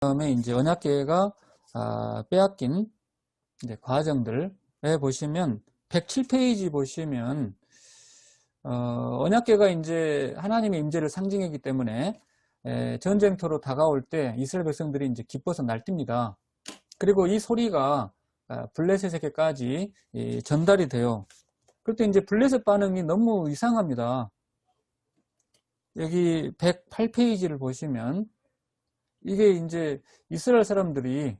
다음에 이제 언약궤가 빼앗긴 이제 과정들에 보시면 107페이지 보시면 언약궤가 이제 하나님의 임재를 상징이기 때문에 전쟁터로 다가올 때 이스라엘 백성들이 이제 기뻐서 날뜁니다. 그리고 이 소리가 블레셋에게까지 전달이 돼요. 그때 이제 블레셋 반응이 너무 이상합니다. 여기 108페이지를 보시면 이게 이제 이스라엘 사람들이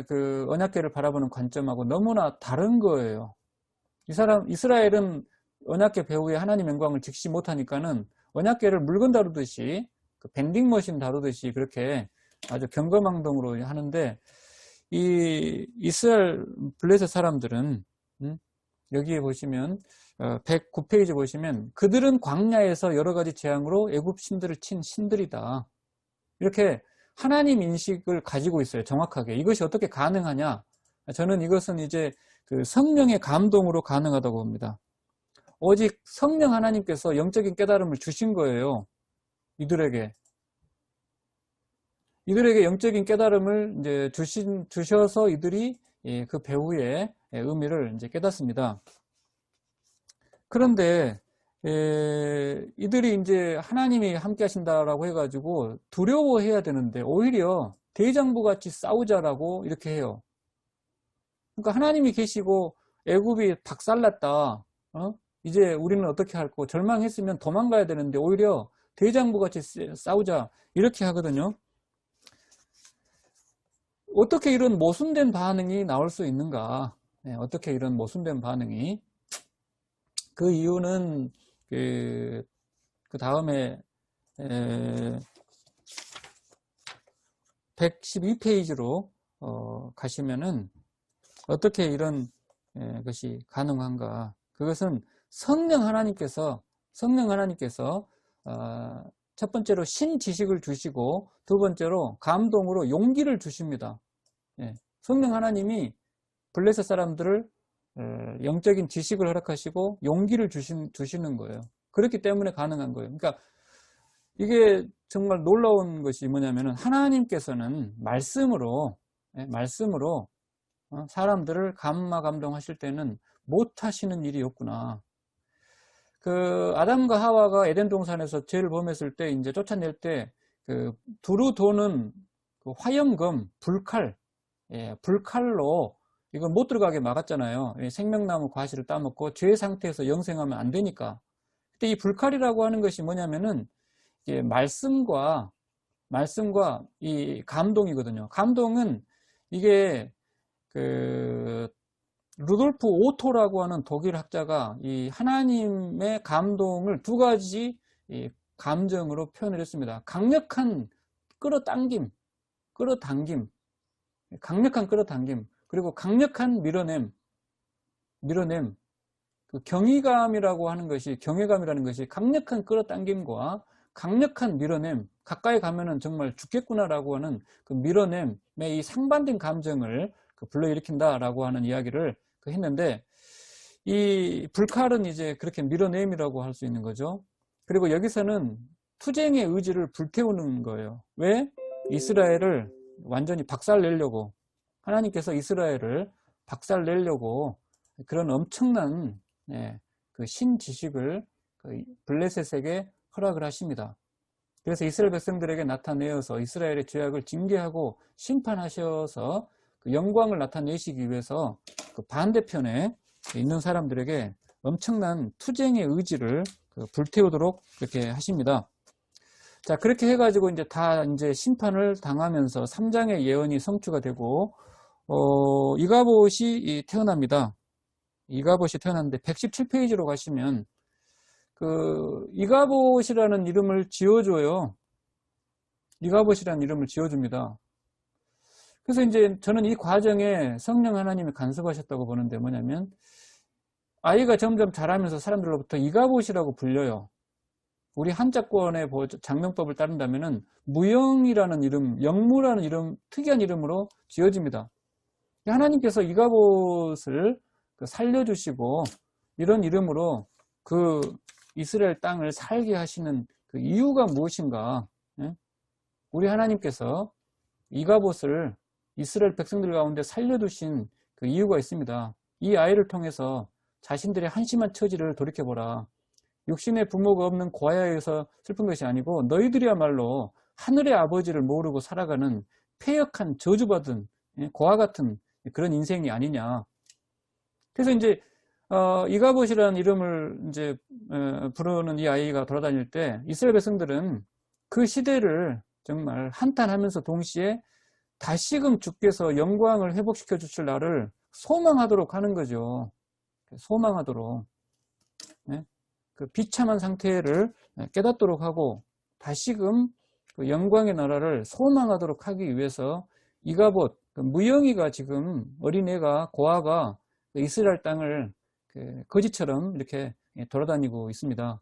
그 언약궤를 바라보는 관점하고 너무나 다른 거예요. 이스라엘은 언약궤 배후에 하나님 영광을 직시 못하니까는 언약궤를 물건 다루듯이 그 밴딩머신 다루듯이 그렇게 아주 경거망동으로 하는데 이 이스라엘 블레셋 사람들은 여기에 보시면 109페이지 보시면 그들은 광야에서 여러 가지 재앙으로 애굽 신들을 친 신들이다. 이렇게 하나님 인식을 가지고 있어요. 정확하게. 이것이 어떻게 가능하냐? 저는 이것은 이제 그 성령의 감동으로 가능하다고 봅니다. 오직 성령 하나님께서 영적인 깨달음을 주신 거예요. 이들에게 영적인 깨달음을 이제 주셔서 이들이 그 배후의 의미를 이제 깨닫습니다. 그런데 이들이 이제 하나님이 함께 하신다라고 해가지고 두려워해야 되는데 오히려 대장부 같이 싸우자라고 이렇게 해요. 그러니까 하나님이 계시고 애굽이 박살났다. 이제 우리는 어떻게 할 거? 절망했으면 도망가야 되는데 오히려 대장부 같이 싸우자 이렇게 하거든요. 어떻게 이런 모순된 반응이 나올 수 있는가? 어떻게 이런 모순된 반응이? 그 이유는 그 다음에 112페이지로 가시면은 어떻게 이런 것이 가능한가? 그것은 성령 하나님께서 첫 번째로 신지식을 주시고 두 번째로 감동으로 용기를 주십니다. 성령 하나님이 블레셋 사람들을 영적인 지식을 허락하시고 용기를 주시는 거예요. 그렇기 때문에 가능한 거예요. 그러니까 이게 정말 놀라운 것이 뭐냐면은 하나님께서는 말씀으로 사람들을 감동하실 때는 못 하시는 일이 없구나. 그 아담과 하와가 에덴 동산에서 죄를 범했을 때 이제 쫓아낼 때 그 두루 도는 그 화염검, 불칼로 이건 못 들어가게 막았잖아요. 생명나무 과실을 따먹고 죄 상태에서 영생하면 안 되니까. 근데 이 불칼이라고 하는 것이 뭐냐면은 이게 말씀과 이 감동이거든요. 감동은 이게 그 루돌프 오토라고 하는 독일 학자가 이 하나님의 감동을 두 가지 감정으로 표현을 했습니다. 강력한 끌어당김, 강력한 끌어당김, 그리고 강력한 밀어냄. 그 경외감이라는 것이 강력한 끌어당김과 강력한 밀어냄, 가까이 가면은 정말 죽겠구나라고 하는 그 밀어냄의 이 상반된 감정을 불러일으킨다라고 하는 이야기를 했는데, 이 불칼은 이제 그렇게 밀어냄이라고 할 수 있는 거죠. 그리고 여기서는 투쟁의 의지를 불태우는 거예요. 왜? 이스라엘을 완전히 박살내려고, 하나님께서 이스라엘을 박살내려고 그런 엄청난 그 신지식을 블레셋에게 허락을 하십니다. 그래서 이스라엘 백성들에게 나타내어서 이스라엘의 죄악을 징계하고 심판하셔서 그 영광을 나타내시기 위해서 그 반대편에 있는 사람들에게 엄청난 투쟁의 의지를 불태우도록 그렇게 하십니다. 자, 그렇게 해가지고 이제 이제 심판을 당하면서 3장의 예언이 성취가 되고, 이가봇이 태어납니다. 이가봇이 태어났는데 117페이지로 가시면 그 이가봇이라는 이름을 지어줘요. 이가봇이라는 이름을 지어줍니다. 그래서 이제 저는 이 과정에 성령 하나님이 간섭하셨다고 보는데 뭐냐면 아이가 점점 자라면서 사람들로부터 이가봇이라고 불려요. 우리 한자권의 장명법을 따른다면은 무영이라는 이름, 영무라는 이름, 특이한 이름으로 지어집니다. 하나님께서 이가봇을 살려주시고 이런 이름으로 그 이스라엘 땅을 살게 하시는 그 이유가 무엇인가? 우리 하나님께서 이가봇을 이스라엘 백성들 가운데 살려두신 그 이유가 있습니다. 이 아이를 통해서 자신들의 한심한 처지를 돌이켜보라. 육신의 부모가 없는 고아여서 슬픈 것이 아니고 너희들이야말로 하늘의 아버지를 모르고 살아가는 패역한 저주받은 고아 같은 그런 인생이 아니냐. 그래서 이제 이가봇이라는 이름을 이제 부르는 이 아이가 돌아다닐 때 이스라엘 백성들은 그 시대를 정말 한탄하면서 동시에 다시금 주께서 영광을 회복시켜 주실 날을 소망하도록 하는 거죠. 소망하도록. 그 비참한 상태를 깨닫도록 하고 다시금 그 영광의 나라를 소망하도록 하기 위해서 이가봇, 그 무영이가 지금 어린애가 고아가 이스라엘 땅을 거지처럼 이렇게 돌아다니고 있습니다.